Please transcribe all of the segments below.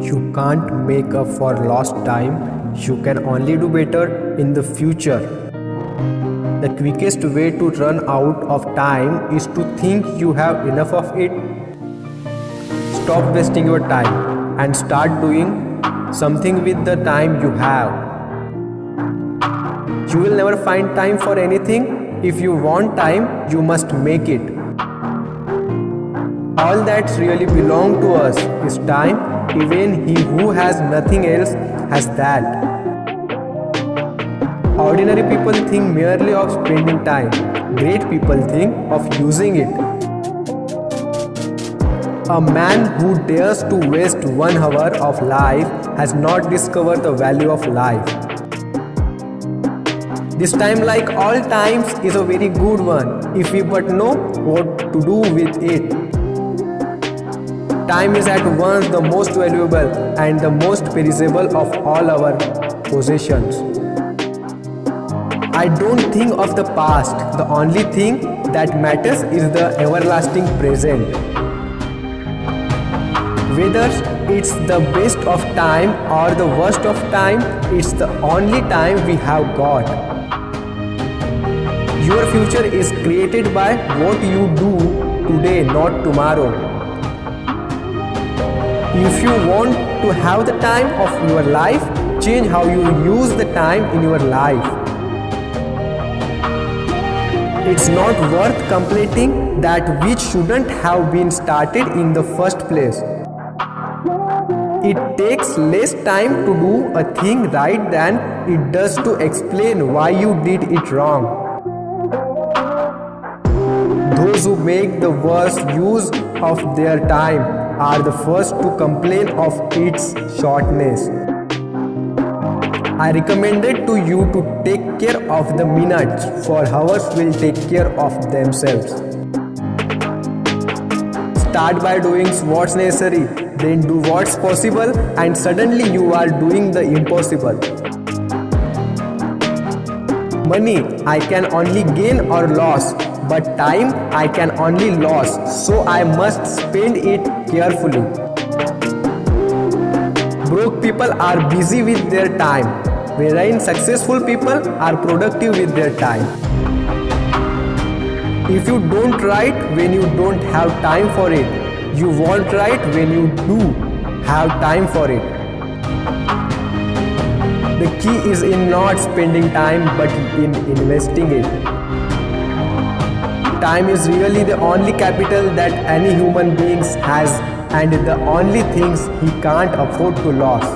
You can't make up for lost time. You can only do better in the future. The quickest way to run out of time is to think you have enough of it. Stop wasting your time and start doing something with the time you have. You will never find time for anything. If you want time, you must make it. All that really belongs to us is time. Even he who has nothing else has that. Ordinary people think merely of spending time. Great people think of using it. A man who dares to waste 1 hour of life has not discovered the value of life. This time, like all times, is a very good one if we but know what to do with it. Time is at once the most valuable and the most perishable of all our possessions. I don't think of the past. The only thing that matters is the everlasting present. Whether it's the best of time or the worst of time, it's the only time we have got. Your future is created by what you do today, not tomorrow. If you want to have the time of your life, change how you use the time in your life. It's not worth completing that which shouldn't have been started in the first place. It takes less time to do a thing right than it does to explain why you did it wrong. Those who make the worst use of their time are the first to complain of its shortness. I recommended to you to take care of the minutes, for hours will take care of themselves. Start by doing what's necessary, then do what's possible, and suddenly you are doing the impossible. Money I can only gain or lose, but time I can only lose, so I must spend it carefully. Broke people are busy with their time, wherein successful people are productive with their time. If you don't write when you don't have time for it, you won't write when you do have time for it. The key is in not spending time but in investing it. Time is really the only capital that any human being has, and the only things he can't afford to lose.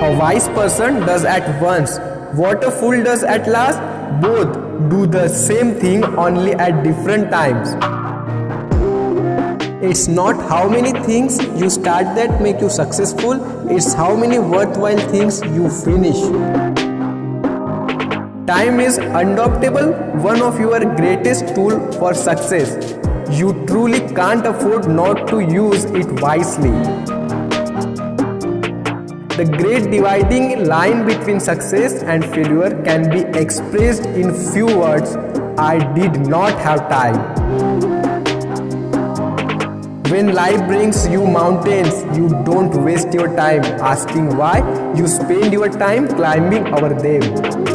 A wise person does at once what a fool does at last. Both do the same thing, only at different times. It's not how many things you start that make you successful, it's how many worthwhile things you finish. Time is undoubtable one of your greatest tools for success. You truly can't afford not to use it wisely. The great dividing line between success and failure can be expressed in few words: I did not have time. When life brings you mountains, you don't waste your time asking why. You spend your time climbing over them.